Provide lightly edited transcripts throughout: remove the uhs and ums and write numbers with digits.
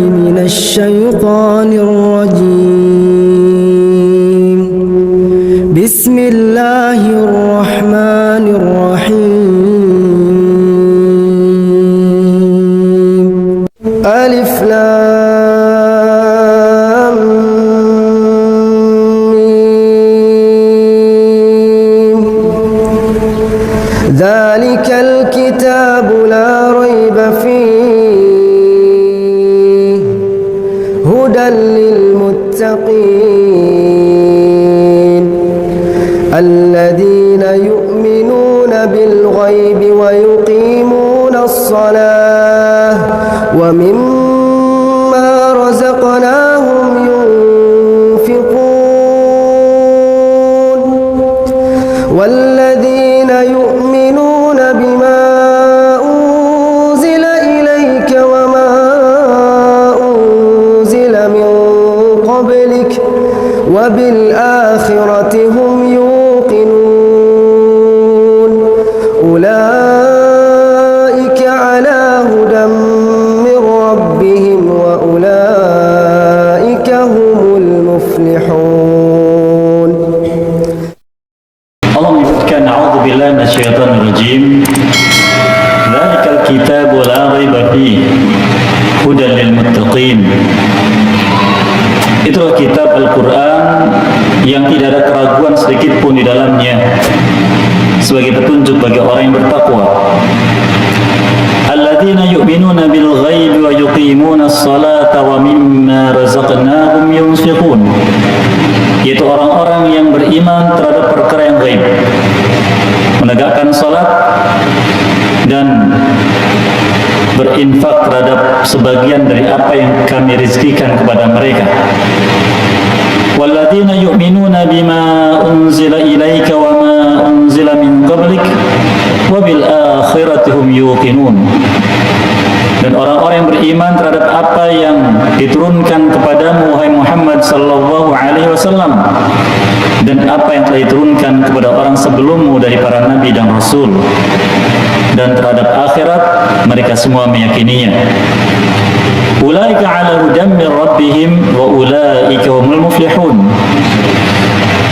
من الشيطان الرجيم. بسم الله الرحمن الرحيم. ألف لام ميم. ذلك الكتاب لا ريب فيه هدى للمتقين الذين يؤمنون بالغيب ويقيمون الصلاة ومما رزقناهم ينفقون والذين يؤمنون بما أنزل إليك وما أنزل من قبلك وبالآخرة هم يوقنون أولئك على هدى من ربهم وأولئك هم المفلحون. Allah menyebutkan a'udzubillahi minasyaitonir rajim. Dzalikal kitabu la raiba fihi hudan lil muttaqin. Itulah kitab Al-Qur'an yang tidak ada keraguan sedikit pun di dalamnya sebagai petunjuk bagi orang yang bertakwa. Alladzina yu'minuna bil ghaibi wa yuqimuna as-salata wa mimma razaqnahum yunfiqun. Yaitu orang-orang yang beriman terhadap perkara yang gaib, menegakkan salat dan berinfak terhadap sebagian dari apa yang kami rizkikan kepada mereka. Walladzina yu'minuna bima unzila ilaika wa ma unzila min qablik wa bil akhirati hum yuqinun. Dan orang-orang yang beriman terhadap apa yang diturunkan kepadamu wahai Muhammad sallallahu alaihi wasallam dan apa yang telah diturunkan kepada orang sebelummu dari para nabi dan rasul, dan terhadap akhirat mereka semua meyakininya. Ulaika ala hudan min rabbihim wa ulaika humul muflihun.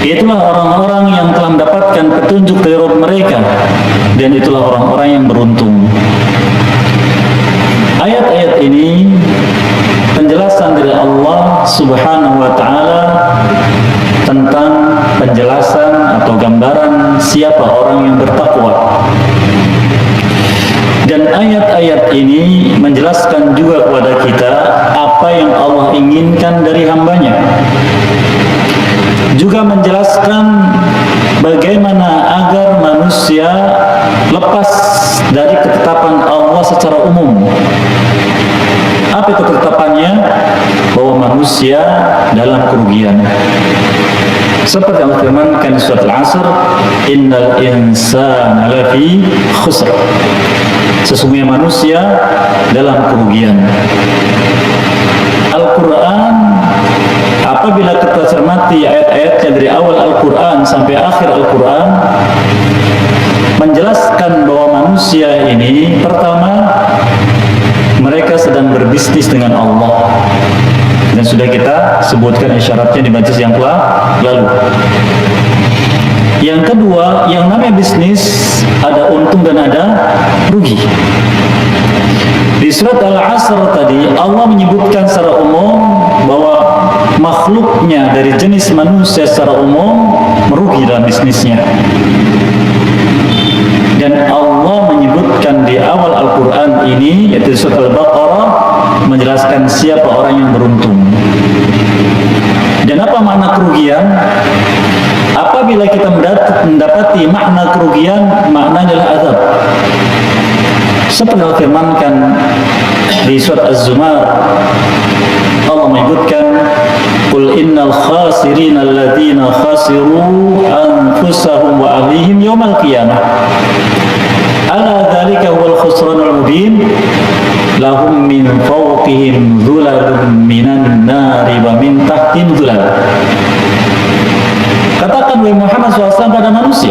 Itulah orang-orang yang telah mendapatkan petunjuk dari Rabb mereka, dan itulah orang-orang yang beruntung. Ayat-ayat ini penjelasan dari Allah Subhanahu wa ta'ala tentang penjelasan atau gambaran siapa orang yang bertakwa. Dan ayat-ayat ini menjelaskan juga kepada kita apa yang Allah inginkan dari hambanya. Juga menjelaskan bagaimana agar manusia lepas dari ketetapan Allah secara umum. Apa itu ketetapannya? Bahwa manusia dalam kerugian. Seperti Allah firmankan di surat Al-Asr, innal insana lafi khusr. Sesungguhnya manusia dalam kerugian. Al-Quran, apabila kita cermati ayat-ayatnya dari awal Al-Quran sampai akhir Al-Quran, menjelaskan bahwa manusia ini pertama mereka sedang berbisnis dengan Allah, dan sudah kita sebutkan isyaratnya di majlis yang telah lalu. Yang kedua, yang namanya bisnis ada untung dan ada rugi. Di surat Al-Asr tadi Allah menyebutkan secara umum bahwa makhluknya dari jenis manusia secara umum merugi dalam bisnisnya. Dan Allah menyebutkan di awal Al-Quran ini, yaitu surat Al-Baqarah, menjelaskan siapa orang yang beruntung. Dan apa makna kerugian? Apabila kita mendapati makna kerugian, maknanya adalah azab. Seperti Allah firmankan di surat Az-Zumar, Allah menyebutkan, qul innal khasirina alladziina khasiru anfusahum wa ahlihim yaumal qiyamah ala dzalika huwal khusranul mubin lahum min fawqihim dhulalun minan nari wa min tahtihim dhulal. Katakan wahai Muhammad SAW pada manusia,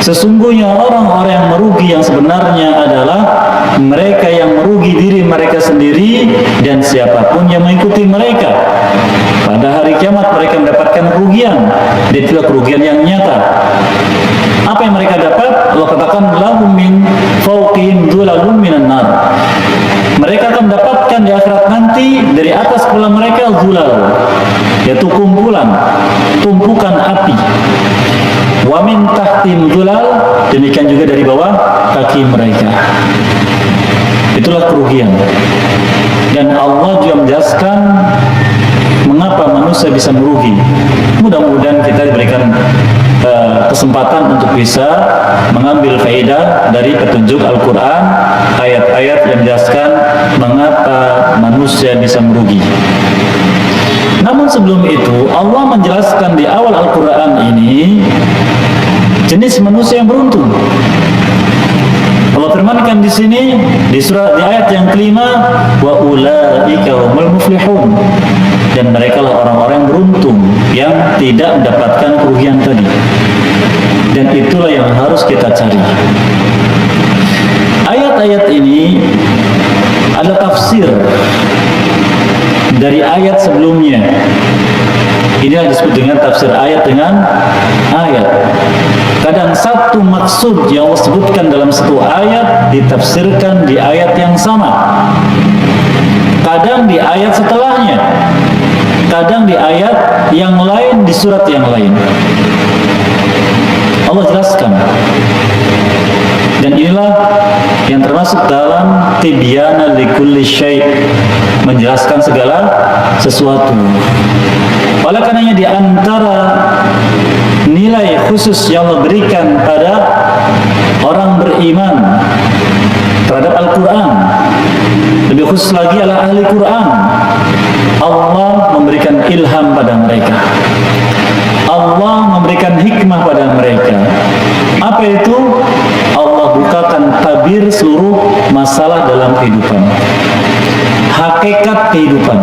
Sesungguhnya orang-orang yang merugi yang sebenarnya adalah mereka yang merugi diri mereka sendiri dan siapapun yang mengikuti mereka. Pada hari kiamat mereka mendapatkan kerugian, dan itulah kerugian yang nyata. Apa yang mereka dapat? Allah katakan lahum min fawqihim dhulalun minan nar. Mereka akan mendapatkan di akhirat nanti dari atas kepala mereka dhulal, yaitu kumpulan, tumpukan api. Wa min tahtim dhulal, demikian juga dari bawah kaki mereka. Itulah kerugian. Dan Allah juga menjelaskan mengapa manusia bisa merugi. Mudah-mudahan kita diberikan kesempatan untuk bisa mengambil faedah dari petunjuk Al-Quran, ayat-ayat yang menjelaskan mengapa manusia bisa merugi. Namun sebelum itu, Allah menjelaskan di awal Al-Quran ini jenis manusia yang beruntung. Allah firmankan di sini di ayat yang kelima, wa ulaika humul muflihun, dan mereka lah orang-orang yang beruntung yang tidak mendapatkan kerugian tadi. Dan itulah yang harus kita cari. Ayat-ayat ini ada tafsir dari ayat sebelumnya. Inilah disebut dengan tafsir ayat dengan ayat. Kadang satu maksud yang Allah sebutkan dalam satu ayat ditafsirkan di ayat yang sama. Kadang di ayat setelahnya, kadang di ayat yang lain, di surat yang lain. Allah jelaskan. Dan inilah yang termasuk dalam tibyana likulli syai', menjelaskan segala sesuatu. Oleh karenanya di antara nilai khusus yang Allah berikan pada orang beriman terhadap Al-Quran, lebih khusus lagi adalah ahli Quran, Allah memberikan ilham pada mereka. Allah memberikan hikmah pada mereka. Apa itu? Allah bukakan tabir seluruh masalah dalam kehidupan, hakikat kehidupan.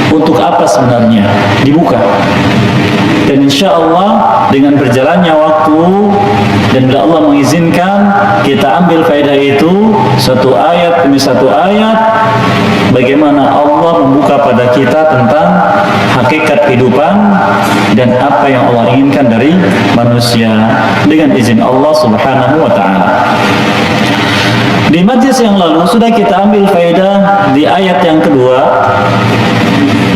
Untuk apa sebenarnya dibuka. Dan insya Allah dengan berjalannya waktu dan bila Allah mengizinkan, kita ambil faedah itu satu ayat demi satu ayat, bagaimana Allah membuka pada kita tentang hakikat kehidupan dan apa yang Allah inginkan dari manusia dengan izin Allah Subhanahu wa ta'ala. Di majlis yang lalu sudah kita ambil faedah di ayat yang kedua,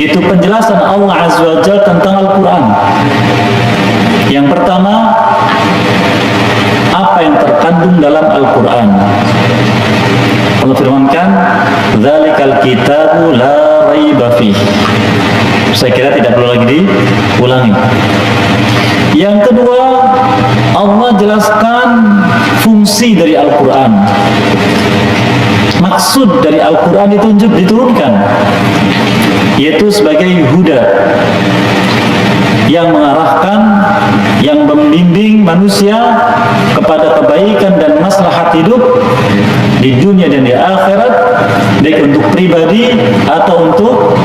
itu penjelasan Allah Azza wa Jalla tentang Al-Quran. Yang pertama, apa yang terkandung dalam Al-Quran. Allah firmankan, "Dzalikal kitabu la raiba fih." Saya kira tidak perlu lagi diulangi. Yang kedua, Allah jelaskan fungsi dari Al-Quran. Maksud dari Al-Quran diturunkan, yaitu sebagai huda, yang mengarahkan, yang membimbing manusia kepada kebaikan dan maslahat hidup di dunia dan di akhirat, baik untuk pribadi atau untuk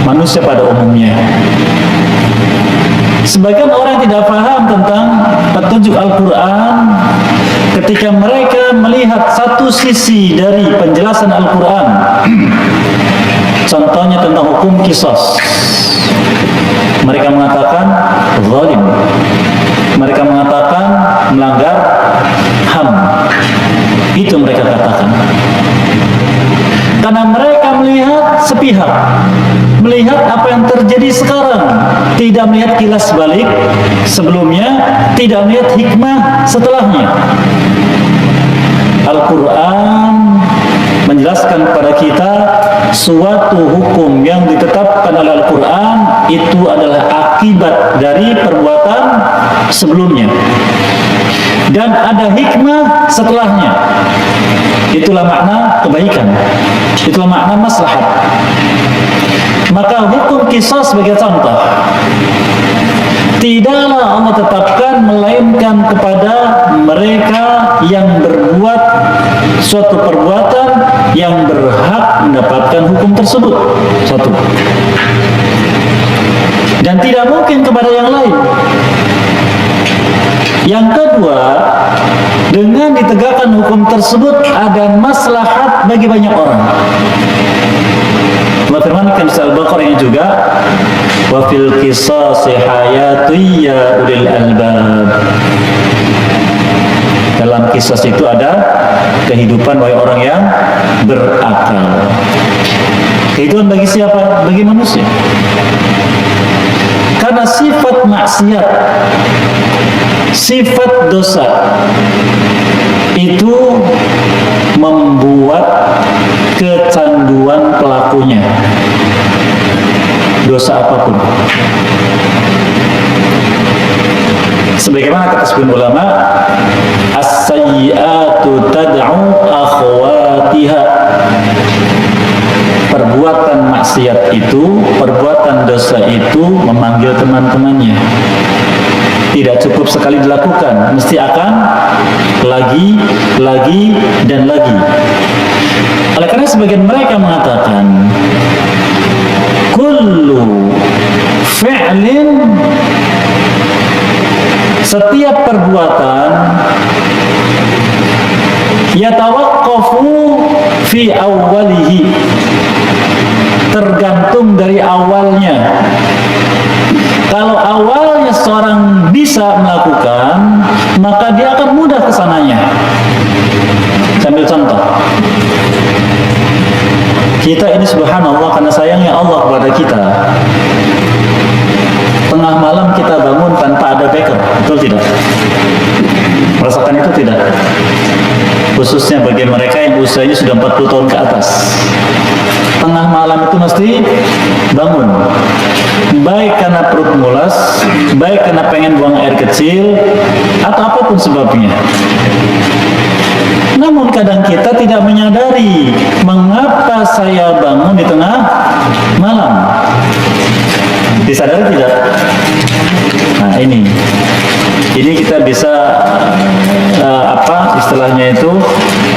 manusia pada umumnya. Sebagian orang tidak paham tentang petunjuk Al-Quran ketika mereka melihat satu sisi dari penjelasan Al-Quran. Contohnya tentang hukum qisas. Mereka mengatakan zalim. Mereka mengatakan melanggar HAM. Itu mereka katakan. Karena mereka melihat sepihak, melihat apa yang terjadi sekarang, tidak melihat kilas balik sebelumnya, tidak melihat hikmah setelahnya. Al-Quran menjelaskan kepada kita suatu hukum yang ditetapkan oleh Al-Quran itu adalah akibat dari perbuatan sebelumnya, dan ada hikmah setelahnya. Itulah makna kebaikan, itulah makna maslahat. Maka hukum qisas sebagai contoh, tidaklah Allah tetapkan melainkan kepada mereka yang berbuat suatu perbuatan yang berhak mendapatkan hukum tersebut. Satu. Dan tidak mungkin kepada yang lain. Yang kedua, dengan ditegakkan hukum tersebut ada maslahat bagi banyak orang. Allah firmankan di Al-Baqarah ini juga, wa fil qisasi hayatun ya ulil albab. Dalam kisah itu ada kehidupan bagi orang yang berakal. Kehidupan bagi siapa? Bagi manusia. Karena sifat maksiat, sifat dosa itu membuat kecanduan pelakunya, dosa apapun. Sebagaimana kata sebagian ulama, as-sayyi'atu tad'u akhwatiha. Perbuatan maksiat itu, perbuatan dosa itu memanggil teman-temannya. Tidak cukup sekali dilakukan, mesti akan lagi, dan lagi. Oleh karena sebagian mereka mengatakan, kullu fi'lin, setiap perbuatan, yatawaqqafu fi awwalihi, tergantung dari awalnya. Kalau awalnya seorang bisa melakukan, maka dia akan mudah kesananya. Sambil contoh, kita ini subhanallah, karena sayangnya Allah kepada kita, tengah malam kita bangun tanpa ada beker, betul tidak? Merasakan itu tidak? Khususnya bagi mereka yang usianya sudah 40 tahun ke atas, tengah malam itu mesti bangun, baik karena perut mulas, baik karena pengen buang air kecil, atau apapun sebabnya. Namun kadang kita tidak menyadari mengapa saya bangun di tengah malam. Disadari tidak? Nah, ini kita bisa istilahnya itu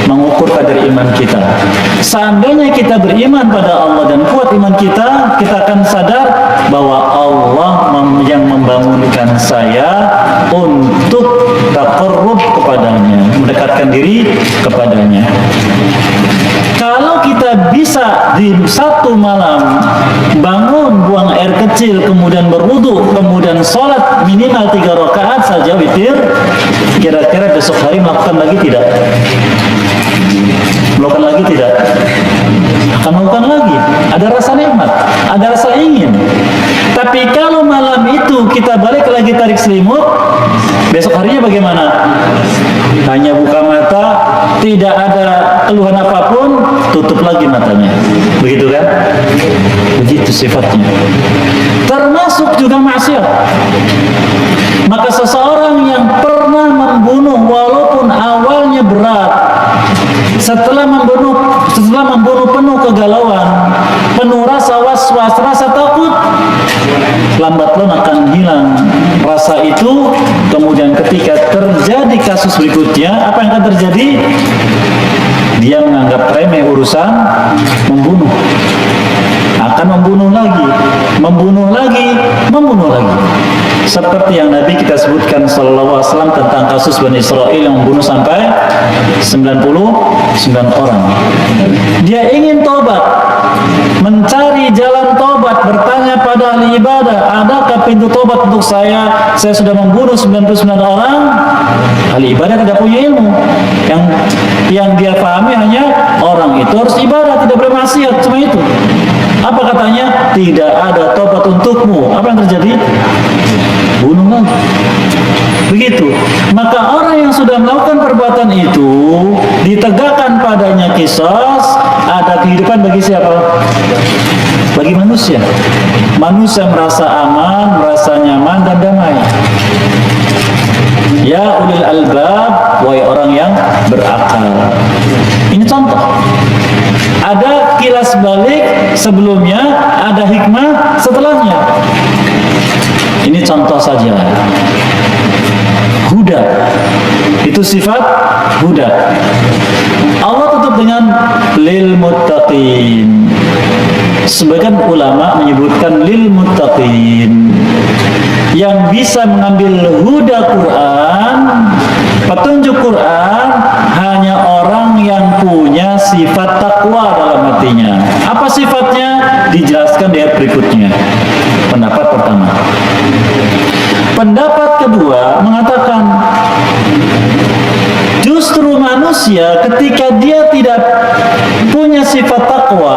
mengukur kadar iman kita. Seandainya kita beriman pada Allah dan kuat iman kita, kita akan sadar bahwa Allah yang membangunkan saya untuk taqarrub kepadanya, mendekatkan diri kepadanya. Kalau kita bisa di satu malam bangun, buang air kecil, kemudian berwudu, kemudian sholat minimal 3 rakaat saja witir, kira-kira besok hari melakukan lagi tidak? Melakukan lagi tidak? Akan melakukan lagi. Ada rasa nikmat, ada rasa ingin. Tapi kalau malam itu kita balik lagi tarik selimut, besok harinya bagaimana? Hanya buka mata, tidak ada keluhan apapun, tutup lagi matanya. Begitu kan? Begitu sifatnya. Termasuk juga maksiat. Maka seseorang yang pernah membunuh walaupun awalnya berat, setelah membunuh penuh kegalauan, penuh rasa was-was, rasa takut, lambat laun akan hilang rasa itu. Kemudian ketika terjadi kasus berikutnya, apa yang akan terjadi? Dia menganggap remeh urusan membunuh, akan membunuh lagi, seperti yang Nabi kita sebutkan sallallahu alaihi wasallam tentang kasus Bani Israel yang membunuh sampai 99 orang. Dia ingin tobat, mencari jalan tobat, bertanya pada ahli ibadah, adakah pintu tobat untuk saya sudah membunuh 99 orang. Ahli ibadah tidak punya ilmu. Yang dia pahami hanya orang itu harus ibadah, tidak boleh maksiat, cuma itu. Apa katanya? Tidak ada tobat untukmu. Apa yang terjadi? Bunuh lagi. Begitu. Maka orang yang sudah melakukan perbuatan itu, ditegakkan padanya qisas, ada kehidupan bagi siapa? Bagi manusia. Manusia merasa aman, merasa nyaman dan damai. Ya ulil albab, wahai orang yang berakal. Ini contoh. Ada kilas balik sebelumnya, ada hikmah setelahnya. Ini contoh saja. Huda, itu sifat huda. Allah tutup dengan lil muttaqin. Sebagian ulama menyebutkan lil muttaqin. yang bisa mengambil huda Quran, petunjuk Quran, hanya orang yang punya sifat takwa dalam hatinya. Apa sifatnya? Dijelaskan di ayat berikutnya. Pendapat pertama. Pendapat kedua mengatakan justru manusia ketika dia tidak punya sifat takwa,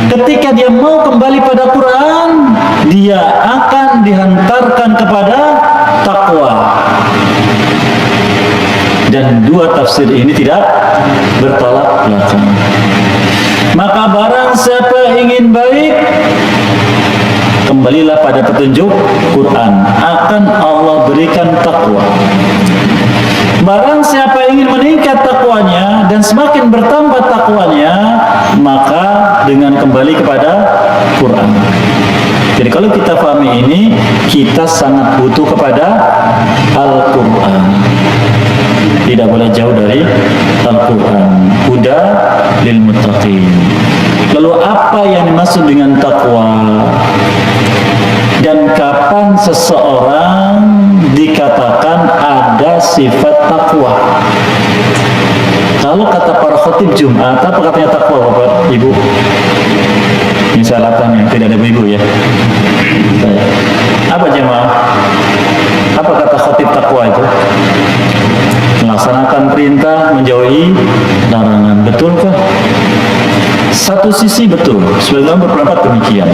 ketika dia mau kembali pada Quran, dia akan dihantarkan kepada takwa. Dan dua tafsir ini tidak bertolak belakang. Maka barang siapa ingin baik, kembalilah pada petunjuk Quran, akan Allah berikan takwa. Barang siapa ingin meningkat takwanya dan semakin bertambah takwanya, maka dengan kembali kepada Quran. Jadi kalau kita pahami ini, kita sangat butuh kepada Al-Quran. Tidak boleh jauh dari Al-Quran. Huda lil muttaqin. Lalu apa yang dimaksud dengan takwa? Dan kapan seseorang dikatakan ada sifat takwa? Kalau kata para khotib Jumat, apa katanya takwa, Bapak, Ibu? Ini salatan yang tidak ada ibu ya. Apa jemaah? Apa kata khotib takwa itu? Melaksanakan perintah, menjauhi larangan. Betulkah? Satu sisi betul, sebagian berpendapat demikian.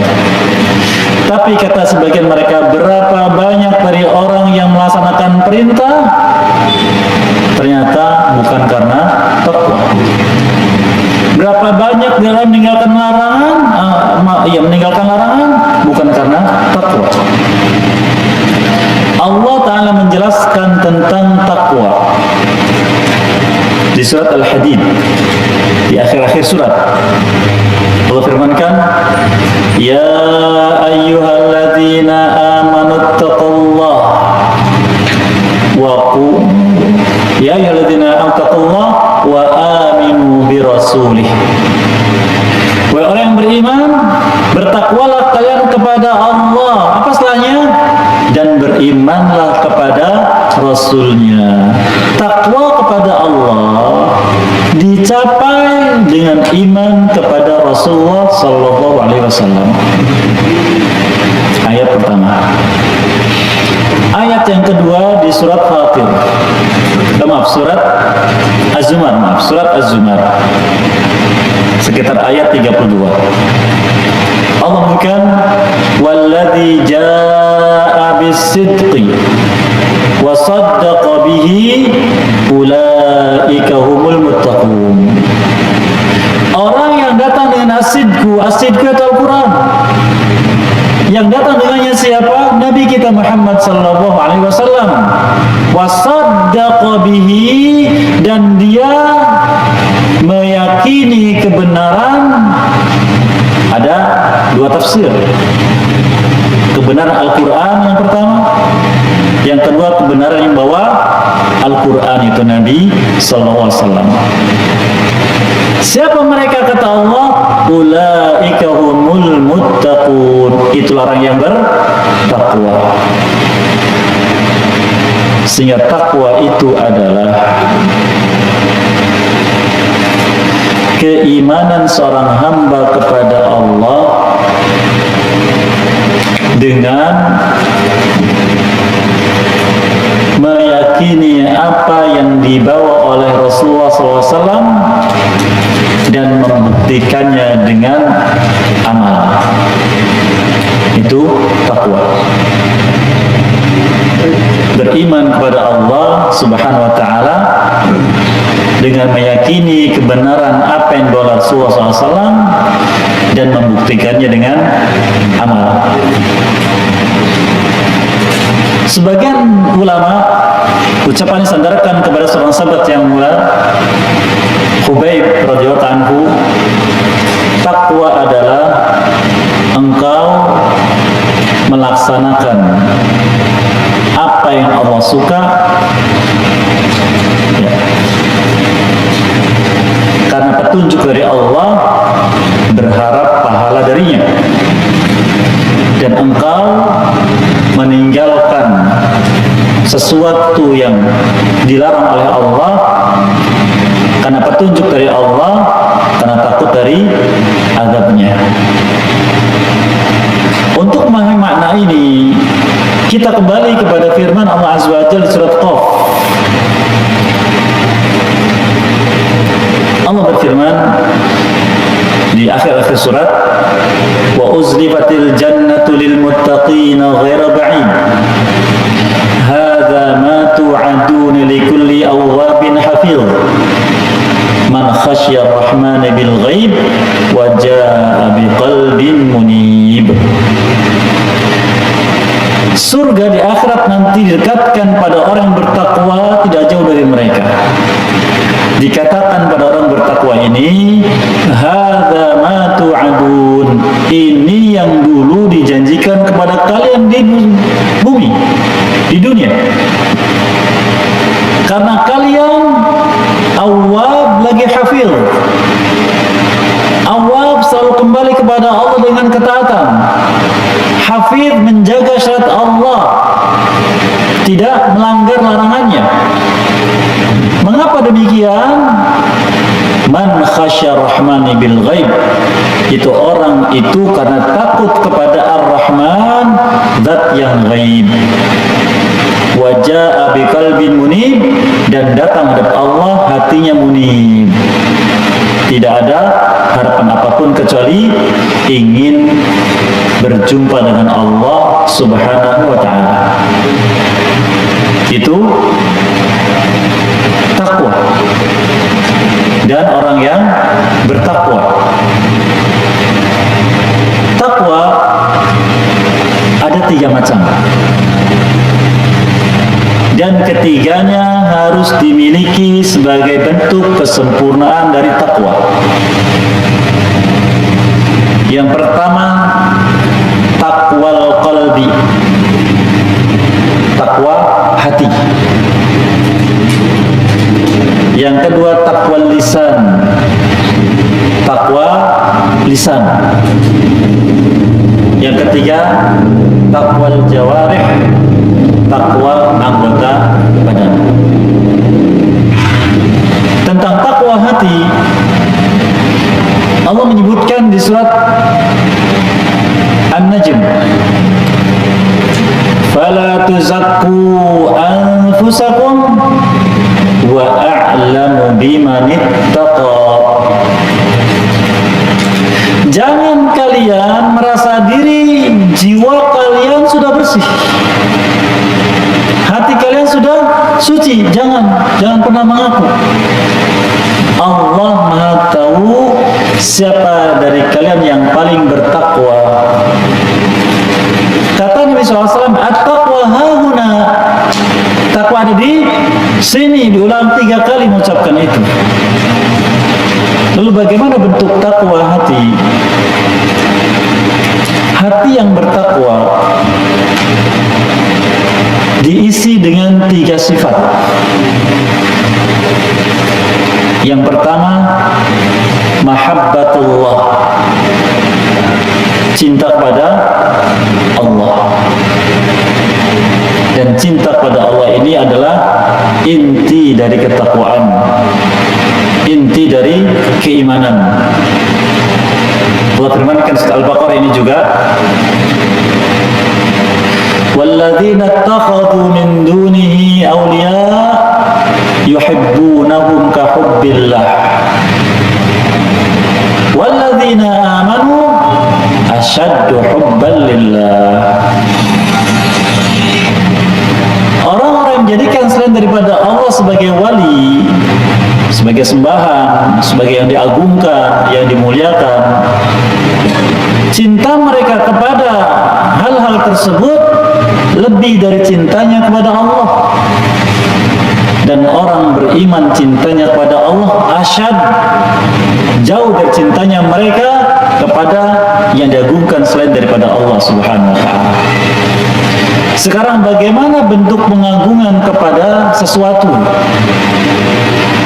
Tapi kata sebagian mereka, berapa banyak dari orang yang melaksanakan perintah ternyata bukan karena takwa. Berapa banyak dalam meninggalkan larangan, meninggalkan larangan bukan karena takwa. Allah Ta'ala menjelaskan tentang takwa di surat Al-Hadid, di akhir-akhir surat. Allah firmankan, ya ayyuhalladzina amanu taqullah wa ya ayyuhalladzina amanu taqullah wa aminu bi rasulih. Wahai orang yang beriman, bertakwalah kalian kepada Allah. Apa setelahnya? Dan berimanlah kepada Rasulnya. Takwa kepada Allah dicapai dengan iman kepada Rasulullah Sallallahu Alaihi Wasallam. Ayat pertama. Ayat yang kedua di surat Fatir. Surat Az-Zumar. Surat Az-Zumar. Sekitar ayat 32. Allah bukan walladzi jaa bis-sidqi wa saddaqa bihi ulaika humul muttaqun. Orang yang datang dengan as-sidqu itu Al-Quran. Yang datang dengannya siapa? Nabi kita Muhammad sallallahu alaihi wasallam. Wa saddaqa bihi, dan dia meyakini kebenaran. Ada dua tafsir. Kebenaran Al-Quran yang pertama, yang kedua kebenaran yang bawa Al-Quran itu Nabi sallallahu alaihi wasallam. Siapa mereka kata Allah? Ulaika humul muttaqun. Itulah orang yang bertakwa. Sehingga takwa itu adalah keimanan seorang hamba kepada Allah dengan meyakini apa yang dibawa oleh Rasulullah SAW dan membuktikannya dengan amal. Itu takwa. Beriman kepada Allah Subhanahu wa taala dengan meyakini kebenaran apa yang dibawa Rasulullah SAW dan membuktikannya dengan amal. Sebagian ulama ucapan disandarkan kepada seorang sahabat yang mulia, Khubayb radhiyallahu anhu, takwa adalah engkau melaksanakan apa yang Allah suka, ya, karena petunjuk dari Allah, berharap pahala darinya, dan engkau meninggalkan meninggalkan sesuatu yang dilarang oleh Allah karena petunjuk dari Allah, karena takut dari azabnya. Untuk memahami makna ini, kita kembali kepada firman Allah Azza wa Jalla di surat Qaf. Allah berfirman di akhir-akhir surat, wa uzlifatil jannatu lil muttaqina ghaira ba'id hadza ma tu'adun likulli awwabin hafiz man khasya ar-rahman bil ghaib wa jaa biqalbin munib. Surga di akhirat nanti didekatkan pada orang yang bertakwa, tidak jauh dari mereka. Dikatakan pada orang bertakwa ini, hadza ma tu'adun, ini yang dulu dijanjikan kepada kalian di bumi, di dunia. Karena kalian awwab lagi hafil. Awwab selalu kembali kepada Allah dengan ketaatan. Hafid menjaga syariat Allah, tidak melanggar larangannya. Mengapa demikian? Man khasya rahmani bil ghaib, itu orang itu karena takut kepada Ar-Rahman, zat yang ghaib. Wa jaa biqalbin munib, dan datang hadap Allah hatinya munib. Tidak ada harapan apapun kecuali ingin berjumpa dengan Allah Subhanahu wa ta'ala. Itu takwa. Dan orang yang bertakwa. Takwa ada 3 macam. Dan ketiganya harus dimiliki sebagai bentuk kesempurnaan dari takwa. Yang pertama, takwal qalbi, takwa hati. Yang kedua, takwal lisan, takwa lisan. Yang ketiga, takwal jawarih, takwa anggota badan. Tentang takwa hati, Allah menyebutkan di surat An-Najm, fala tuzakku anfusakum wa a'lamu biman ittaqa. Jangan kalian merasa diri jiwa kalian sudah bersih, hati kalian sudah suci. Jangan pernah mengaku. Allah Maha tahu siapa dari kalian yang paling bertakwa. Kata Nabi SAW, at-taqwa hahuna, takwa ada di sini. Diulang 3 kali mengucapkan itu. Lalu bagaimana bentuk takwa hati? Hati yang bertakwa diisi dengan 3 sifat. Yang pertama, mahabbatullah, cinta kepada Allah. Dan cinta kepada Allah ini adalah inti dari ketakwaan, inti dari keimanan. Allah firmankan surat Al-Baqarah ini juga, walladzina ittakhadhu min dunihi awliya yuhibbunahum ka hubbillah walladzina amanu asyaddu hubban lillah. Orang-orang yang menjadikan selain daripada Allah sebagai wali, sebagai sembahan, sebagai yang diagungkan, yang dimuliakan, cinta mereka kepada hal-hal tersebut lebih dari cintanya kepada Allah. Dan orang beriman cintanya kepada Allah asyad, jauh dari cintanya mereka kepada yang diagungkan selain daripada Allah Subhanahu wa ta'ala. Sekarang bagaimana bentuk pengagungan kepada sesuatu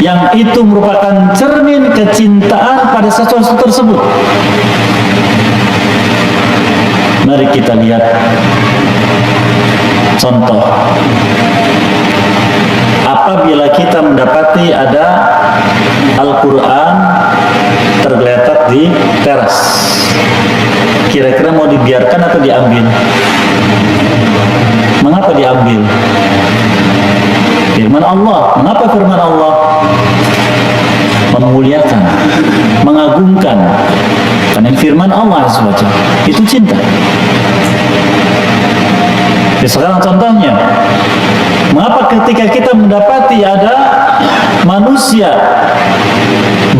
yang itu merupakan cermin kecintaan pada sesuatu tersebut? Mari kita lihat Contoh, apabila kita mendapati ada Al-Quran tergeletak di teras, kira-kira mau dibiarkan atau diambil? Mengapa diambil? Firman Allah. Mengapa firman Allah? Memuliakan, mengagungkan. Karena firman Allah SWT itu cinta. Ya, sekarang contohnya, mengapa ketika kita mendapati ada manusia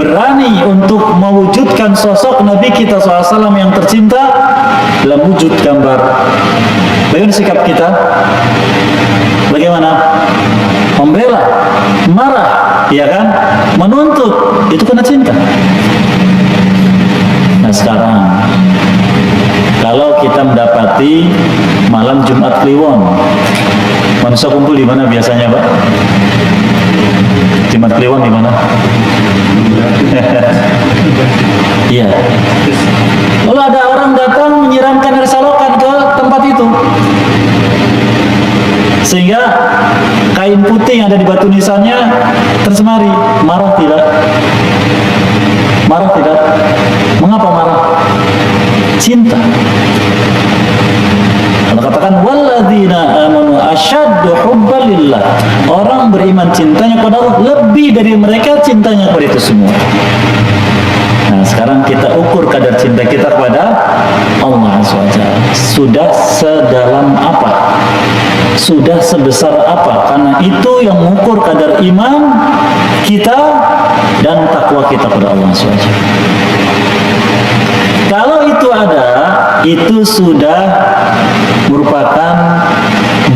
berani untuk mewujudkan sosok Nabi kita SAW yang tercinta dalam wujud gambar, bagaimana sikap kita? Bagaimana? Membela, marah, ya kan? Menuntut, itu karena cinta. Nah sekarang, kalau kita mendapati malam Jumat Kliwon, manusia kumpul di mana biasanya, Pak? Jumat Kliwon di mana? Iya. Lalu ada orang datang menyiramkan air salokan ke tempat itu, sehingga kain putih yang ada di batu nisannya tersemari. Marah tidak? Marah tidak? Mengapa marah? Cinta. Allah katakan walladzina amanu asyaddu hubban lillah. Orang beriman cintanya kepada Allah lebih dari mereka cintanya kepada itu semua. Nah, sekarang kita ukur kadar cinta kita kepada Allah SWT. Sudah sedalam apa? Sudah sebesar apa? Karena itu yang mengukur kadar iman kita dan takwa kita kepada Allah SWT. Kalau itu ada, itu sudah merupakan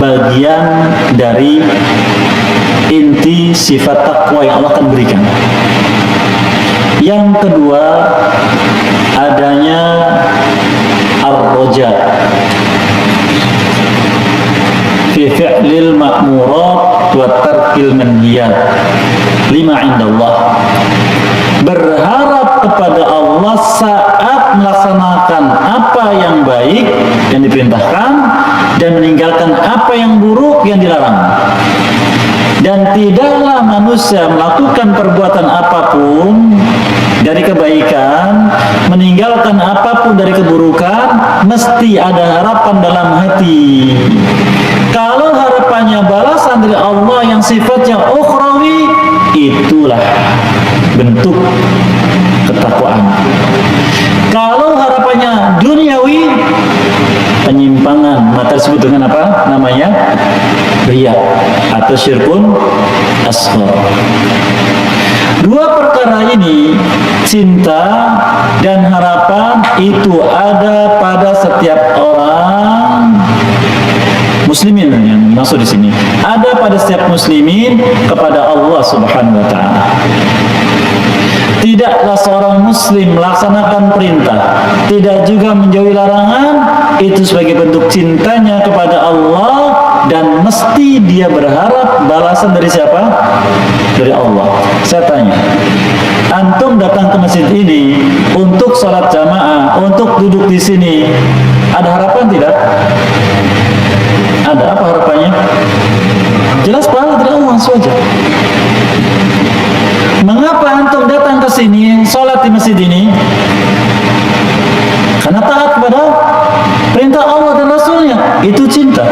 bagian dari inti sifat takwa yang Allah akan berikan. Yang kedua, adanya ar-roja fi fi'lil ma'murat wa tarkil manhiyat lima indallah. Berharap kepada Allah saat melaksanakan apa yang baik yang diperintahkan dan meninggalkan apa yang buruk yang dilarang. Dan tidaklah manusia melakukan perbuatan apapun dari kebaikan, meninggalkan apapun dari keburukan, mesti ada harapan dalam hati. Kalau harapannya balasan dari Allah yang sifatnya ukhrawi, itulah bentuk ketakwaan. Kalau harapannya duniawi, penyimpangan, maka disebut dengan apa? Namanya riya atau syirkun asghar. Dua perkara ini, cinta dan harapan, itu ada pada setiap orang muslimin yang dimaksud di sini. Ada pada setiap muslimin kepada Allah Subhanahu wa taala. Tidaklah seorang muslim melaksanakan perintah, tidak juga menjauhi larangan, itu sebagai bentuk cintanya kepada Allah, dan mesti dia berharap balasan dari siapa? Dari Allah. Saya tanya, antum datang ke masjid ini untuk sholat jamaah, untuk duduk di sini, ada harapan tidak? Ada. Apa harapannya? Jelas pahala dari Allah saja. Mengapa antum datang ke sini, sholat di masjid ini? Karena taat kepada perintah Allah dan Rasulnya. Itu cinta.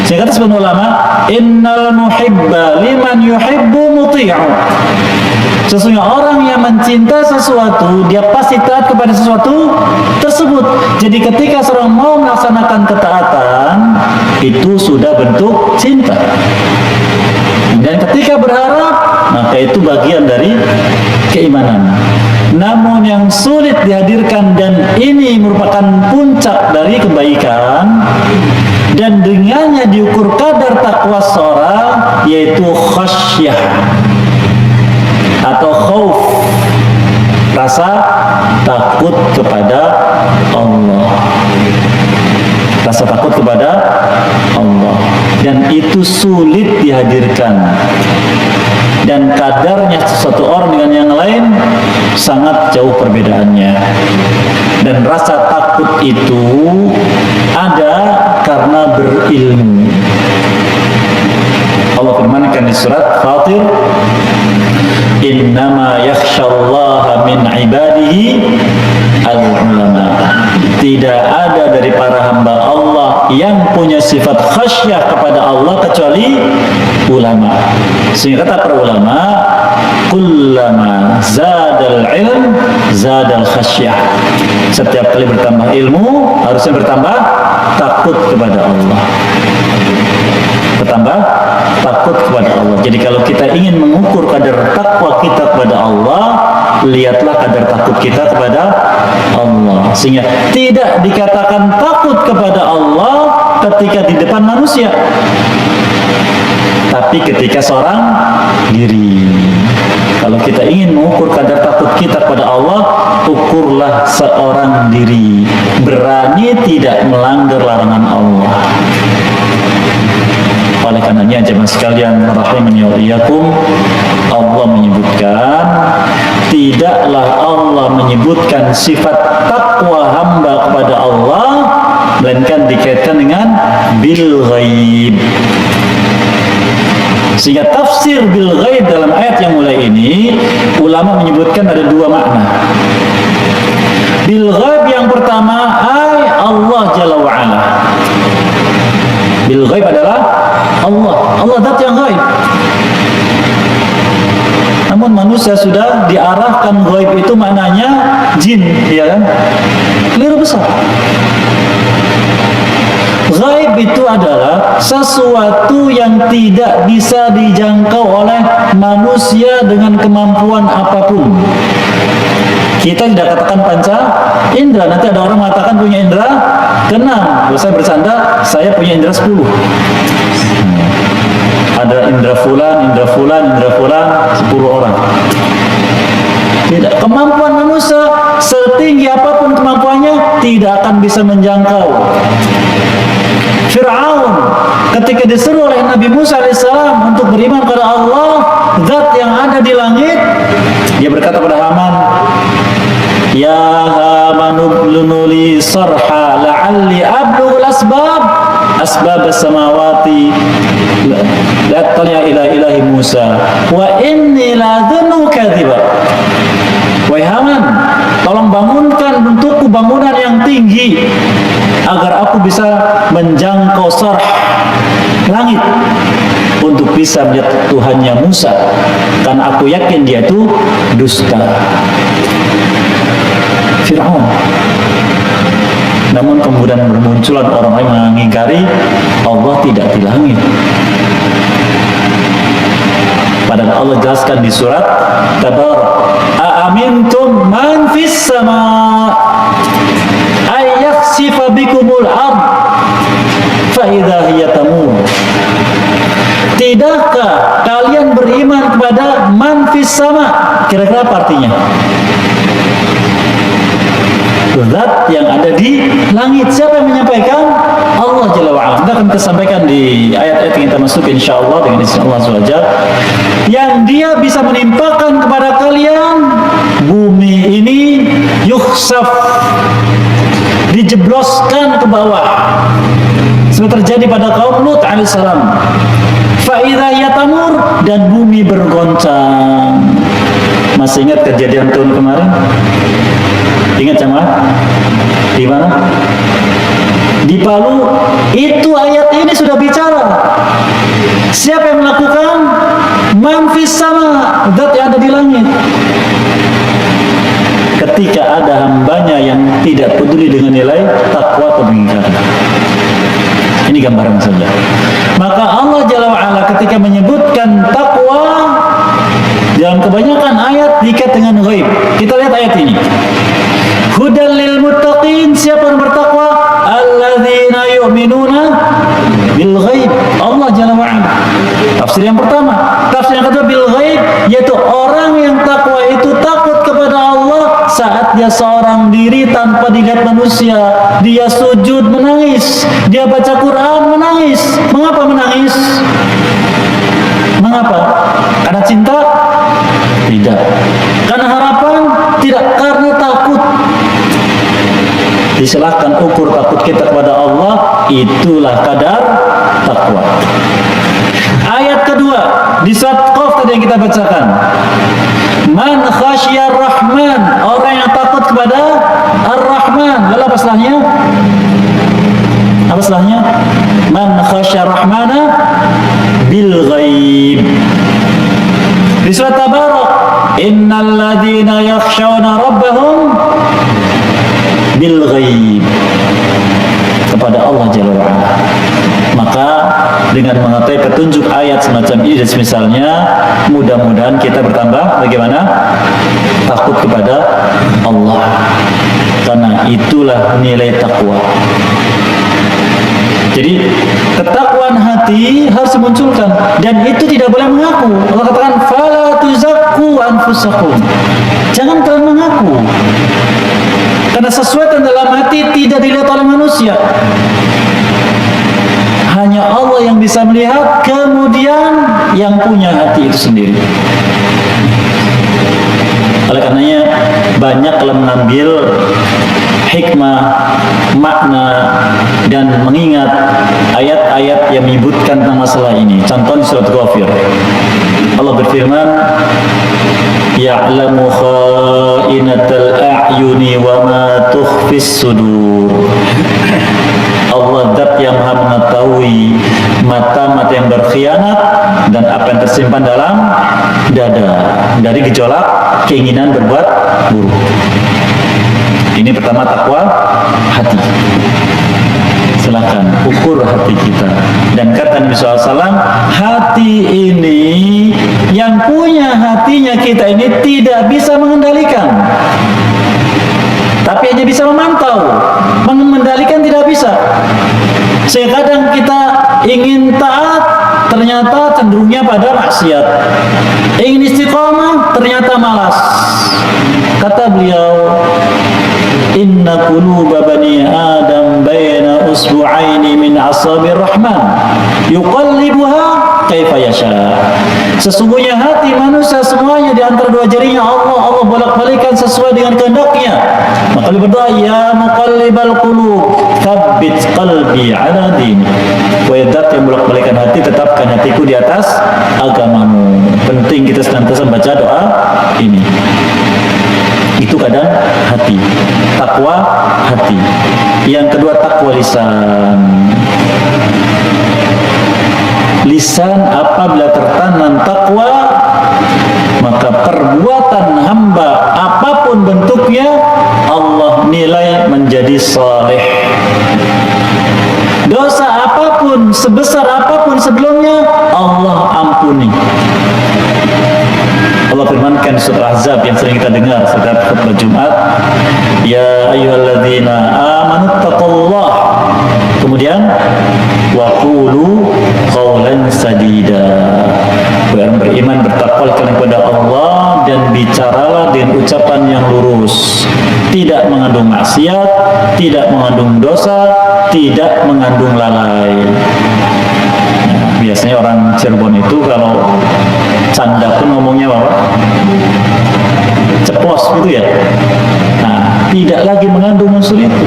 Saya kata sebagian ulama, innal muhibba liman yuhibbu muti'u. Sesungguhnya orang yang mencinta sesuatu, dia pasti taat kepada sesuatu tersebut. Jadi ketika seorang mau melaksanakan ketaatan, itu sudah bentuk cinta. Dan ketika berharap, maka itu bagian dari keimanan. Namun yang sulit dihadirkan, dan ini merupakan puncak dari kebaikan, dan dengannya diukur kadar takwa seorang, yaitu khasyah atau khauf, rasa takut kepada Allah. Rasa takut kepada Allah, dan itu sulit dihadirkan, dan kadarnya sesuatu orang dengan yang lain sangat jauh perbedaannya. Dan rasa takut itu ada karena berilmu. Allah firmankan di surat Fatir, innama yakhsyallaha min ibadihi al-ulama. Tidak ada dari para hamba Allah yang punya sifat khasyah kepada Allah kecuali ulama. Sehingga kata para ulama, kullama zadal ilm zadal khasyah. Setiap kali bertambah ilmu harusnya bertambah takut kepada Allah. Bertambah takut kepada Allah. Jadi kalau kita ingin mengukur kadar takwa kita kepada Allah, lihatlah kadar takut kita kepada Allah. Sehingga tidak dikatakan takut kepada Allah ketika di depan manusia, tapi ketika seorang diri. Kalau kita ingin mengukur kadar takut kita kepada Allah, ukurlah seorang diri, berani tidak melanggar larangan Allah. Oleh karenanya jemaah sekalian rahimani wa iyyakum, Allah menyebutkan, tidaklah Allah menyebutkan sifat takwa hamba kepada Allah melainkan dikaitkan dengan bil ghaib. Sehingga tafsir bil ghaib dalam ayat yang mulai ini, ulama menyebutkan ada dua makna. Bil ghaib yang pertama, ay Allah Jalla wa'ala. Bil ghaib adalah Allah zat yang ghaib. Namun manusia sudah diarahkan ghaib itu maknanya jin, ya kan? Keliru besar. Ghaib itu adalah sesuatu yang tidak bisa dijangkau oleh manusia dengan kemampuan apapun. Kita tidak katakan panca indera. Nanti ada orang mengatakan punya indera keenam. Kalau saya bercanda, saya punya indera 10. Ada indera fulan, 10 orang. Tidak, kemampuan manusia setinggi apapun kemampuannya tidak akan bisa menjangkau. Fir'aun ketika disuruh oleh Nabi Musa alaihissalam untuk beriman kepada Allah, zat yang ada di langit, dia berkata pada Haman, ya Haman ubnuli sarha la'alli ablughul asbab as-samawati la'attali'a ila ilahi Musa wa inni la'adhunnu kadhiba. Wahai Haman, tolong bangunkan untukku bangunan yang tinggi agar aku bisa menjangkau sarh langit untuk bisa melihat Tuhannya Musa, karena aku yakin dia itu dusta. Fir'aun. Namun kemudian bermunculan orang-orang yang mengingkari Allah tidak di langit. Padahal Allah jelaskan di surat Tabarak, a'amintum man fis sama ayakhsifa bikumul ard fa idza hiya tamur. Tidakkah kalian beriman kepada man fis sama? Kira-kira apa artinya? Zat yang ada di langit. Siapa yang menyampaikan? Allah Jalla wa'ala. Kita akan sampaikan di ayat-ayat yang kita masuk insyaallah dengan izin Allah SWT, yang dia bisa menimpakan kepada kalian bumi ini yukhsaf, dijebloskan ke bawah, seperti terjadi pada kaum Lut alaihissalam. Fa idza yatamur, dan bumi bergoncang. Masih ingat kejadian tahun kemarin? Ingat jemaah? Di mana? Di Palu. Itu ayat ini sudah bicara. Siapa yang melakukan? Man fis sama, zat yang ada di langit. Ketika ada hambanya yang tidak peduli dengan nilai takwa atau mengingkari. Ini gambaran saja. Maka Allah Jalla wa'ala ketika menyebutkan takwa dalam kebanyakan ayat diikat dengan ghaib. Kita lihat ayat ini. Hudal lil muttaqin, siapa yang bertakwa? Alladzina yu'minuna bil ghaib. Allah Jalla wa'ala. Tafsir yang pertama. Tafsir yang kedua bil ghaib, yaitu orang yang takwa itu takut kepada Allah saat dia seorang diri tanpa dilihat manusia. Dia sujud menangis, dia baca Quran menangis. Mengapa menangis? Mengapa? Karena cinta? Tidak. Karena harapan? Tidak. Karena takut. Silakan ukur takut kita kepada Allah, itulah kadar takwa. Ayat kedua di surat Qaf tadi yang kita bacakan, man khasyar rahman, orang yang takut kepada ar-rahman. Lalu apa setelahnya? Apa setelahnya? Man khasyar rahmana bil ghaib. Di surat Tabarak, innal ladzina yakhshawna rabbahum bil ghaib, kepada Allah Jalla wa'ala. Maka dengan mengetahui petunjuk ayat semacam ini dan semisalnya, mudah-mudahan kita bertambah bagaimana? Takut kepada Allah, karena itulah nilai takwa. Jadi ketakwaan hati harus dimunculkan, dan itu tidak boleh mengaku. Allah katakan fala tuzakku anfusakum, jangan kalian mengaku, karena sesuatu dalam hati tidak dilihat oleh manusia, hanya Allah yang bisa melihat, kemudian yang punya hati itu sendiri. Oleh karenanya banyak kalau mengambil hikmah, makna, dan mengingat ayat-ayat yang menyebutkan tentang masalah ini. Contoh di surat Ghafir, Allah berfirman, ya'lamu kha'inatal a'yuni wa ma tukhfis sudur. Allah zat yang maha mengetahui mata-mata yang berkhianat dan apa yang tersimpan dalam dada dari gejolak keinginan berbuat buruk. Ini pertama, takwa hati. Silakan ukur hati kita. Dan kata Nabi SAW, hati ini, yang punya hatinya kita ini tidak bisa mengendalikan, tapi hanya bisa memantau. Mengendalikan tidak bisa. Sehingga kadang kita ingin taat, ternyata cenderungnya pada maksiat. Ingin istiqomah, ternyata malas. Kata beliau, inna quluba bani Adam baina usbu'aini min asabir rahman yuqallibuha kaifa yasha. Sesungguhnya hati manusia semuanya di antara dua jarinya Allah bolak-balikan sesuai dengan kehendaknya. Maka dia berdoa, ya muqallibal qulub tsabbit qalbi ala dinik. Wahai zat yang bolak-balikan hati, tetapkan hatiku di atas agamamu. Penting kita senantiasa baca doa ini. Itu kadang hati, takwa hati. Yang kedua, takwa lisan. Lisan apabila tertanam takwa, maka perbuatan hamba apapun bentuknya, Allah nilai menjadi saleh. Dosa apapun, sebesar apapun sebelumnya, Allah ampuni. Allah firmankan di surah Ahzab yang sering kita dengar setiap khutbah Jumat, ya ayyuhalladzina amanu taqullah, kemudian wa qulu qawlan sadida. Yang beriman bertakwa kepada Allah dan bicaralah dengan ucapan yang lurus, tidak mengandung maksiat, tidak mengandung dosa, tidak mengandung lalai. Biasanya orang Cirebon itu kalau canda pun ngomongnya apa? Ceplos gitu ya. Nah, tidak lagi mengandung unsur itu.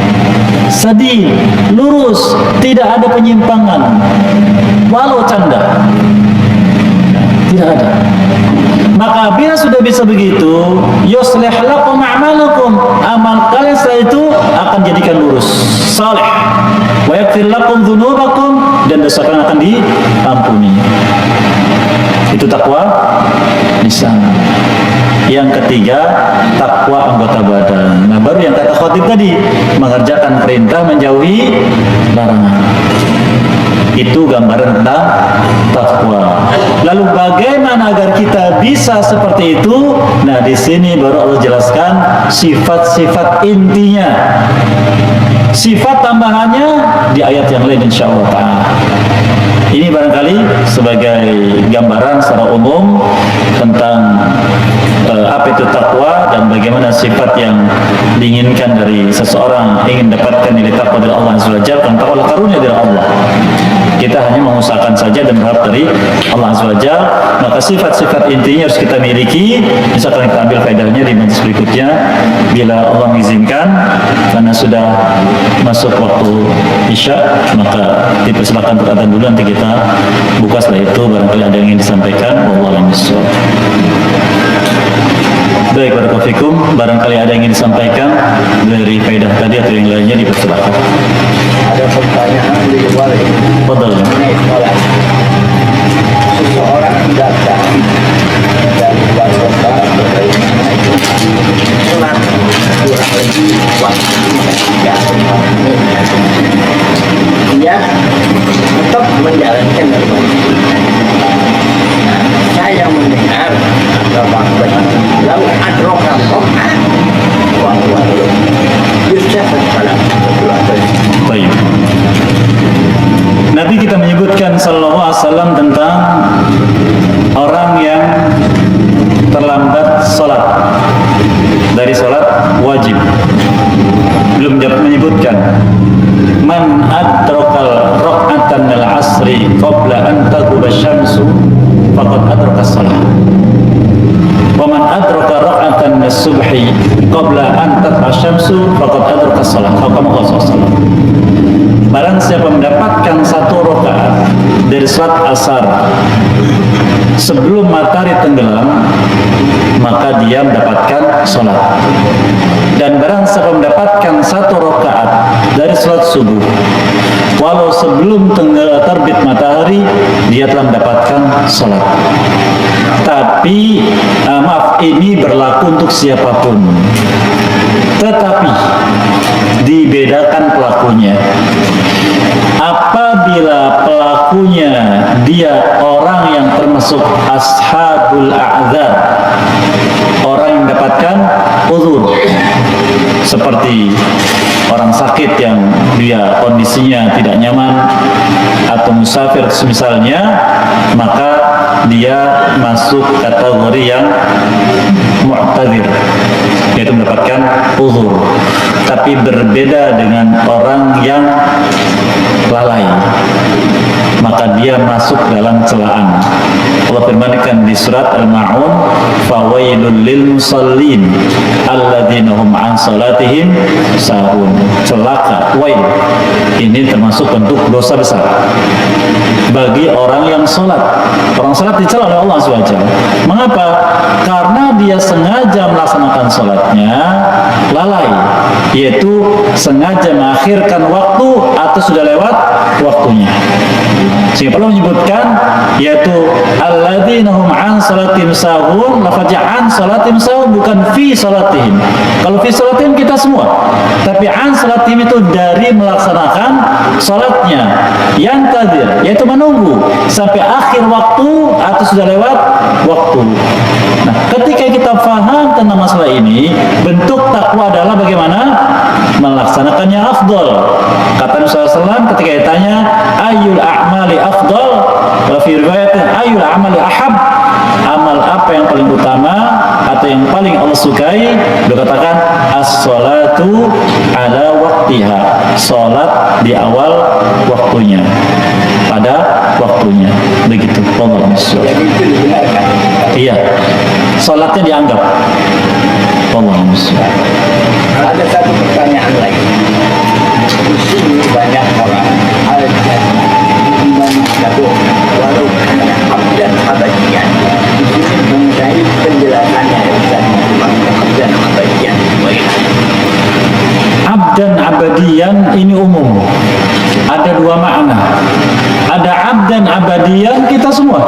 Sadid, lurus, tidak ada penyimpangan. Walau canda, tidak ada. Maka bila sudah bisa begitu, yuslih lakum a'malakum, amal kalian setelah itu akan jadikan lurus, saleh. Wa yaghfir lakum dzunubakum, dan dosa kalian akan diampuni. Itu takwa lisan. Yang ketiga, takwa anggota badan. Nah, baru yang kata khotib tadi, mengerjakan perintah, menjauhi larangan. Itu gambaran tentang takwa. Lalu bagaimana agar kita bisa seperti itu? Nah, di sini baru Allah jelaskan sifat-sifat intinya. Sifat tambahannya di ayat yang lain insyaallah ta'ala. Ini barangkali sebagai gambaran secara umum tentang apa itu takwa dan bagaimana sifat yang diinginkan dari seseorang ingin dapatkan nilai takwa dari Allah Azza wa Jalla. Karena takwa karunia dari Allah. Kita hanya mengusahakan saja dan berharap dari Allah Azza wa Jalla. Maka sifat-sifat intinya harus kita miliki. Bisa kita ambil faedahnya di majlis berikutnya bila Allah mengizinkan. Karena sudah masuk waktu Isya, maka dipersilakan untuk adzan dulu, nanti kita buka setelah itu barangkali ada yang ingin disampaikan. Wallahu a'lam bishawab. Baik, barakallahu fikum, barangkali ada yang ingin disampaikan dari faedah tadi atau yang lainnya, dipersilakan. Ada pertanyaan di luar ini. Betul. Mengenai sholat. Seseorang datang dari luar kota sholat kurang lebih waktu 3 menit. Dia tetap menjalankan ibadah. Nah, saya mendengar ada waktu lalu adrokan rokan waktu Yusuf salam. Baik. Nabi kita menyebutkan sallallahu alaihi wasallam tentang orang yang terlambat sholat dari sholat wajib. Belum menyebutkan man adrakal rak'atan al-asri qabla an taghuba syamsu faqad adraka shalah. Wa man adraka rak'atan as-subhi qabla an tatlu'a syamsu faqad adraka shalah. Kama qala sallallahu. Barang siapa mendapatkan 1 rakaat dari salat asar sebelum matahari tenggelam, maka dia mendapatkan sholat. Dan barang siapa mendapatkan 1 rakaat dari sholat subuh walau sebelum terbit matahari, dia telah mendapatkan sholat. Tapi ini berlaku untuk siapapun, tetapi dibedakan pelakunya. Apabila pelakunya dia orang yang termasuk ashabul a'dzar, orang yang mendapatkan uzur, seperti orang sakit yang dia kondisinya tidak nyaman atau musafir misalnya, maka dia masuk kategori yang mu'tadzir, yaitu mendapatkan uzur. Tapi berbeda dengan orang yang lalai, maka dia masuk dalam celaan. Allah firmankan di surat Al-Ma'un, fawailul lil musallin alladzina hum an salatihim sahun. Celaka, wail, ini termasuk bentuk dosa besar bagi orang yang sholat. Orang sholat dicela oleh Allah SWT. Mengapa? Karena dia sengaja melaksanakan sholatnya lalai, yaitu sengaja mengakhirkan waktu atau sudah lewat waktunya. Sehingga perlu menyebutkan, yaitu alladzina hum an salatihim sahun. Lafaznya an salatihim sahun, bukan fi salatihim. Kalau fi salatihim kita semua, tapi an salatihim itu dari melaksanakan salatnya, yang tadir, yaitu menunggu sampai akhir waktu atau sudah lewat waktu. Nah, ketika kita faham tentang masalah ini, bentuk takwa adalah bagaimana melaksanakannya afdol. Kata Nabi SAW ketika ditanya ayyul a'mali afdol, wa fi riwayatin ayyul a'mali ahab, amal apa yang paling utama atau yang paling Allah sukai, beliau katakan as-salatu ala waktiha, salat di awal waktunya, pada waktunya. Begitu. Allah SWT. Jadi itu dibenarkan. Iya, salatnya dianggap. Allah SWT. Ada satu pertanyaan lagi. Di sini banyak orang ada iman jatuh walau hanya abdan abadian. Di sini mengenai penjelasannya dan abdan abadian. Abdan abadian ini umum. Ada 2 makna. Ada abdan abadian kita semua.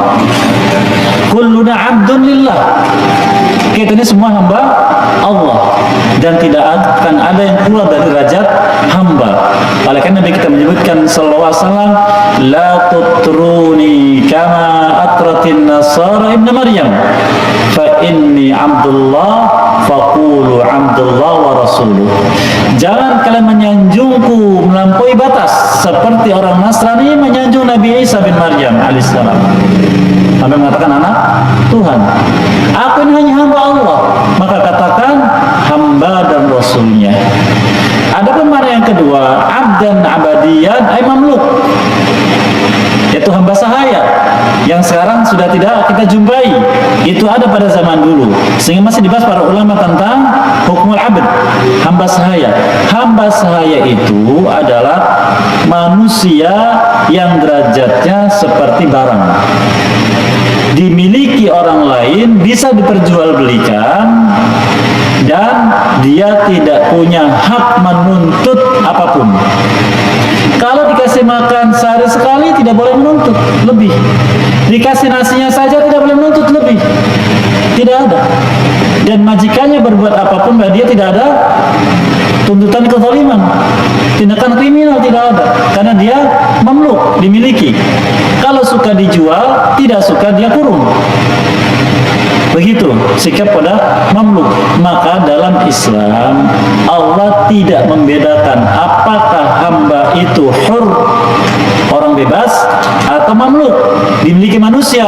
Kulluna abdun lillah. Kita ini semua hamba Allah, dan tidak akan ada yang keluar dari derajat hamba. Oleh karena Nabi kita menyebutkan sallallahu alaihi wasallam, la tutruni kama atratin nasara ibn Maryam, fa inni abdullah faqulu abdullah wa rasuluh. Jangan kalian menyanjungku melampaui batas seperti orang Nasrani menyanjung Nabi Isa bin Maryam alaihissalam, sampai mengatakan anak Tuhan. Aku ini hanya hamba Allah, maka katakan hamba dan rasulnya. Ada makna yang kedua, abdan abadian ay mamluk, yaitu hamba sahaya yang sekarang sudah tidak kita jumpai. Itu ada pada zaman dulu, sehingga masih dibahas para ulama tentang hukmul abd, hamba sahaya. Hamba sahaya itu adalah manusia yang derajatnya seperti barang, dimiliki orang lain, bisa diperjualbelikan, dan dia tidak punya hak menuntut apapun. Kalau dikasih makan sehari sekali tidak boleh menuntut lebih, dikasih nasinya saja tidak boleh menuntut lebih, tidak ada. Dan majikannya berbuat apapun, dia tidak ada tuntutan kezaliman, tindakan kriminal tidak ada, karena dia mamluk, dimiliki. Kalau suka dijual, tidak suka dia kurung. Begitu sikap pada mamluk. Maka dalam Islam Allah tidak membedakan apakah hamba itu hur, orang bebas, atau mamluk, dimiliki manusia.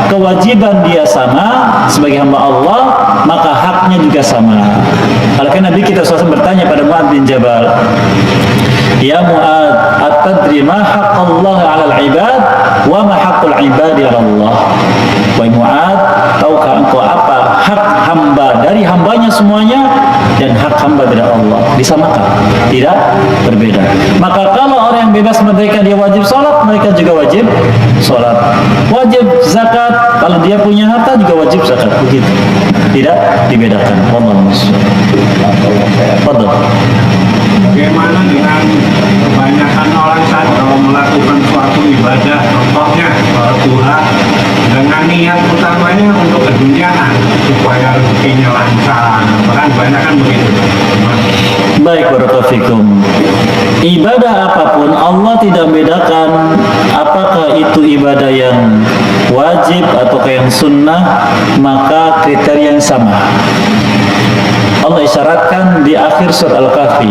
Kewajiban dia sama sebagai hamba Allah, maka haknya juga sama. Oleh karena Nabi kita SAW bertanya pada Mu'adz bin Jabal, "Ya Mu'adz, at-tadri ma haqqallah 'alal 'ibad wa ma haqqul 'ibadi 'ala Allah?" Wahai Mu'adz, tahukah engkau apa hak hamba dari hambanya semuanya dan hak hamba dari Allah? Disamakan, tidak berbeda. Maka kalau orang yang bebas merdeka dia wajib sholat, mereka juga wajib sholat. Wajib zakat, kalau dia punya harta juga wajib zakat. Begitu, tidak dibedakan. Wallahu a'lam. Bagaimana dengan kebanyakan orang saat kalau melakukan suatu ibadah, contohnya sholat duha, dengan niat utamanya untuk keduniaan supaya rezekinya lancar, bahkan banyak kan begitu. Baik, barakallahu fikum. Ibadah apapun Allah tidak membedakan apakah itu ibadah yang wajib ataukah yang sunnah, maka kriteria yang sama. Allah isyaratkan di akhir surat Al-Kahfi,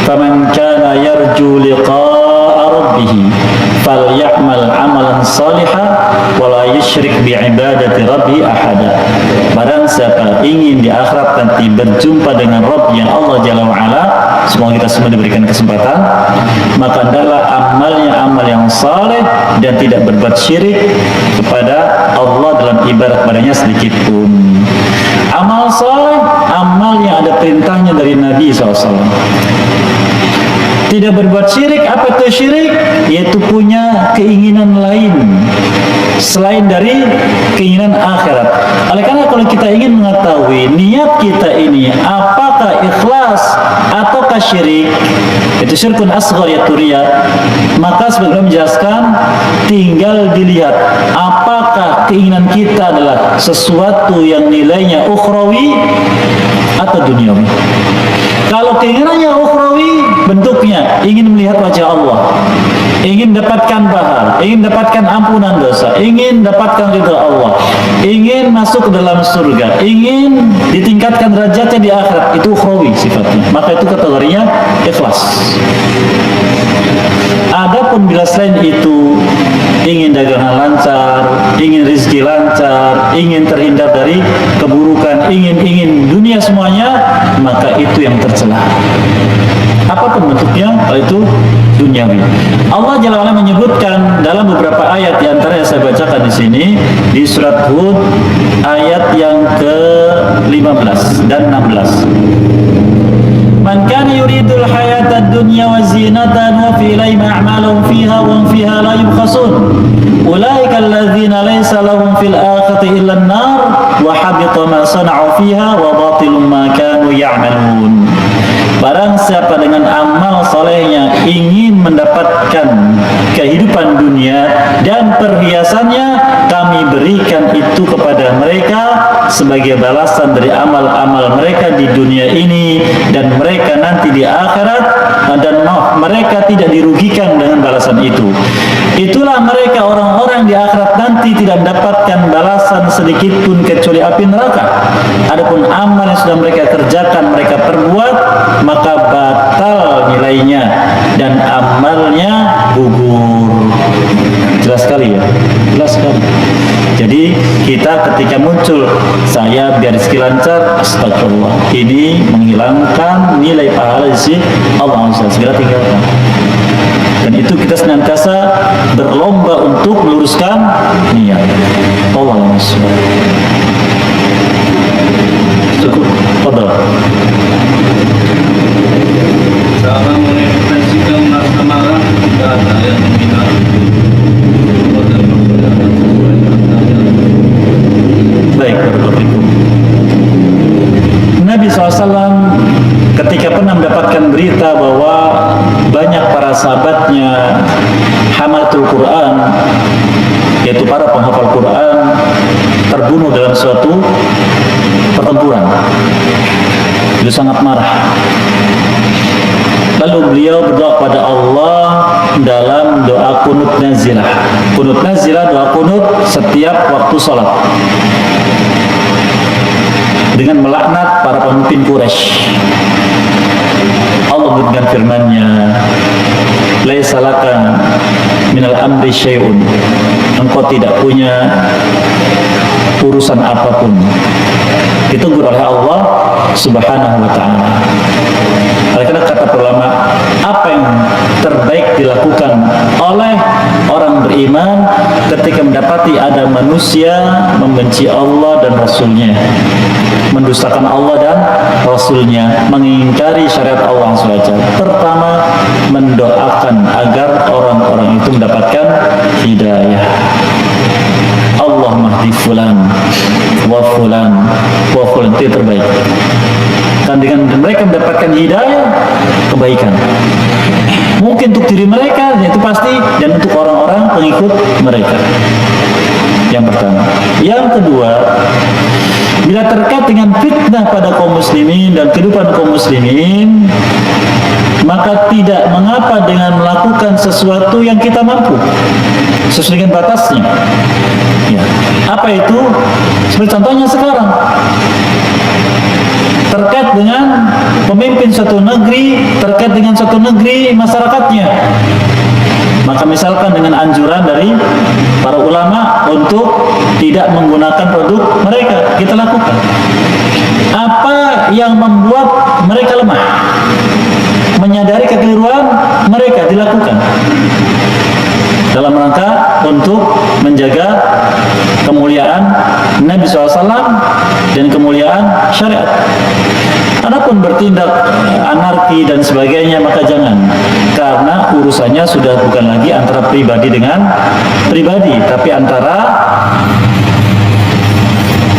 "Faman kana yarju liqa'a rabbih falyamal 'amalan shalihan wa la yusyrik bi'ibadati rabbi ahada." Barang siapa ingin di akhirat nanti berjumpa dengan Rabb-Nya Allah Jalla wa Ala, semoga kita semua diberikan kesempatan, maka adalah amalnya amal yang saleh dan tidak berbuat syirik kepada Allah dalam ibadah padanya sedikit pun. Amal saleh, amal yang ada perintahnya dari Nabi SAW. Tidak berbuat syirik. Apa itu syirik? Yaitu punya keinginan lain selain dari keinginan akhirat. Oleh karena kalau kita ingin mengetahui niat kita ini apakah ikhlas ataukah syirik, itu syirkun asghar ya turiyat, maka sebagaimana menjelaskan, tinggal dilihat apakah keinginan kita adalah sesuatu yang nilainya ukhrawi atau duniawi. Kalau keinginannya ukhrawi, bentuknya ingin melihat wajah Allah, ingin dapatkan pahala, ingin dapatkan ampunan dosa, ingin dapatkan ridha Allah, ingin masuk ke dalam surga, ingin ditingkatkan derajatnya di akhirat, itu ukhrawi sifatnya, maka itu kategorinya ikhlas. Adapun bila selain itu ingin dagangan lancar, ingin rezeki lancar, ingin terhindar dari keburukan, ingin dunia semuanya, maka itu yang tercela. Apapun bentuknya, itu duniawi. Allah Jalla wa'ala menyebutkan dalam beberapa ayat, di antara yang saya bacakan di sini di surat Hud ayat yang ke-15 dan 16. Man kana yuridul hayatad dunya wa zinatan wa fi ilayhim a'maluhum fiha wa hum fiha la yubkhasun ulaika alladzina laysa lahum fil akhirati illa an-nar wa habita ma sana'u fiha wa batilun ma kanu ya'malun. Barang siapa dengan amal solehnya ingin mendapatkan kehidupan dunia dan perhiasannya, kami berikan itu kepada mereka sebagai balasan dari amal-amal mereka di dunia ini, dan mereka nanti di akhirat, dan mereka tidak dirugikan dengan balasan itu. Itulah mereka orang-orang di akhirat nanti tidak mendapatkan balasan sedikit pun kecuali api neraka. Adapun amal yang sudah mereka kerjakan, mereka perbuat, maka batal nilainya dan amalnya gugur. Jelas sekali ya, jelas sekali. Jadi kita ketika muncul saya biar rezeki lancar, astagfirullah, ini menghilangkan nilai pahala di sisi Allah, segera tinggalkan. Dan itu kita senantiasa berlomba untuk meluruskan niat. Allahu a'lam. Cukup. Fadhal. Cara mengekspresikan rasa marah jika ada yang menghina dan memperlihatkan sesuai rasanya. Baik, barakallahu. Nabi SAW ketika pernah mendapatkan berita bahwa banyak para sahabatnya hamatul Quran, yaitu para penghafal Quran, terbunuh dalam suatu pertempuran, beliau sangat marah. Lalu beliau berdoa kepada Allah dalam doa kunut nazilah. Kunut nazilah, doa kunut setiap waktu sholat, dengan melaknat para pemimpin Quraisy. Allah memberikan firman-Nya, laisa laka minal amri syai'un, engkau tidak punya urusan apapun. Ditegur oleh Allah Subhanahu wa ta'ala. Oleh karena kata ulama, apa yang terbaik dilakukan oleh orang beriman ketika mendapati ada manusia membenci Allah dan Rasulnya, mendustakan Allah dan Rasulnya, mengingkari syariat Allah SWT. Pertama, mendoakan agar orang-orang itu mendapatkan hidayah. Allah mahdi fulan wa fulan wa fulan, itu terbaik. Dan dengan mereka mendapatkan hidayah, kebaikan. Mungkin untuk diri mereka, itu pasti, dan untuk orang-orang pengikut mereka. Yang pertama. Yang kedua, bila terkait dengan fitnah pada kaum muslimin dan kehidupan kaum muslimin, maka tidak mengapa dengan melakukan sesuatu yang kita mampu sesuai dengan batasnya. Ya. Apa itu? Seperti contohnya sekarang, terkait dengan pemimpin suatu negeri, terkait dengan suatu negeri masyarakatnya, maka misalkan dengan anjuran dari para ulama untuk tidak menggunakan produk mereka, kita lakukan. Apa yang membuat mereka lemah? Menyadari kekeliruan mereka, dilakukan dalam rangka untuk menjaga kemuliaan Nabi SAW dan kemuliaan syariat. Adapun bertindak anarki dan sebagainya, maka jangan, karena urusannya sudah bukan lagi antara pribadi dengan pribadi, tapi antara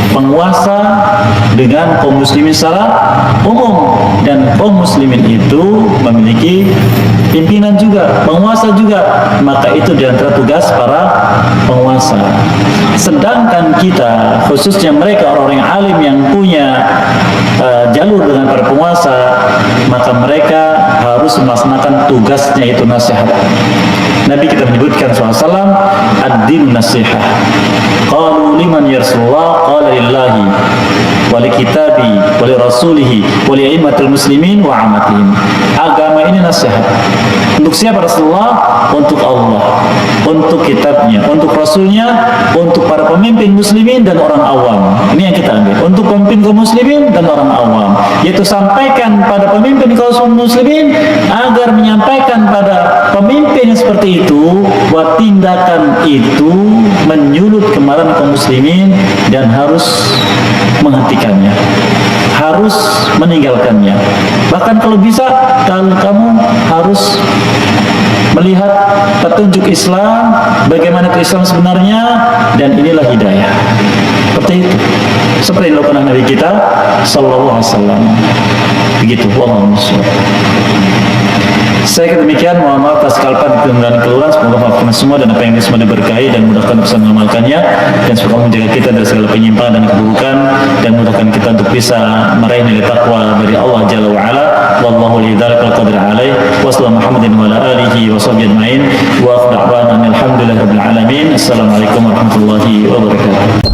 penguasa dengan kaum muslimin secara umum. Dan kaum muslimin itu memiliki pimpinan juga, penguasa juga, maka itu di antara tugas para penguasa. Sedangkan kita, khususnya mereka orang-orang alim yang punya jalur dengan para penguasa, maka mereka harus melaksanakan tugasnya, itu nasihat. Nabi kita menyebutkan SAW, ad-din nasihah. Qalu liman ya Rasulullah, qala lillahi wali kitabi wali rasulihi wali immatul muslimin wa amatihim. Agama ini nasihat. Untuk siapa Rasulullah? Untuk Allah, untuk kitabnya, untuk rasulnya, untuk para pemimpin muslimin dan orang awam. Ini yang kita ambil. Untuk pemimpin kaum muslimin dan orang awam, yaitu sampaikan pada pemimpin kaum muslimin agar menyampaikan pada pemimpin seperti itu bahwa tindakan itu menyulut kemarahan kaum muslimin dan harus menghentikannya, harus meninggalkannya. Bahkan kalau bisa, kamu harus melihat petunjuk Islam, bagaimana itu Islam sebenarnya, dan inilah hidayah. Seperti itu, seperti yang dilakukan Nabi kita sallallahu alaihi wasallam. Begitu. Wallahu a'lam. Saya demikian, mohon maaf atas kesalahan dan keluhan. Semoga maafkan semua dan apa yang semua diberkahi dan mudahkan bisa mengamalkannya, dan semoga menjaga kita dari segala penyimpangan dan keburukan, dan mudahkan kita untuk bisa meraih nilai takwa dari Allah Jalla wa Ala. Wallahu li dzalika qadir alaih. Wa sallallahu Muhammadin wa ala alihi wa sahbihi ajmain. Wa da'wana alhamdulillahirabbil alamin. Assalamualaikum warahmatullahi wabarakatuh.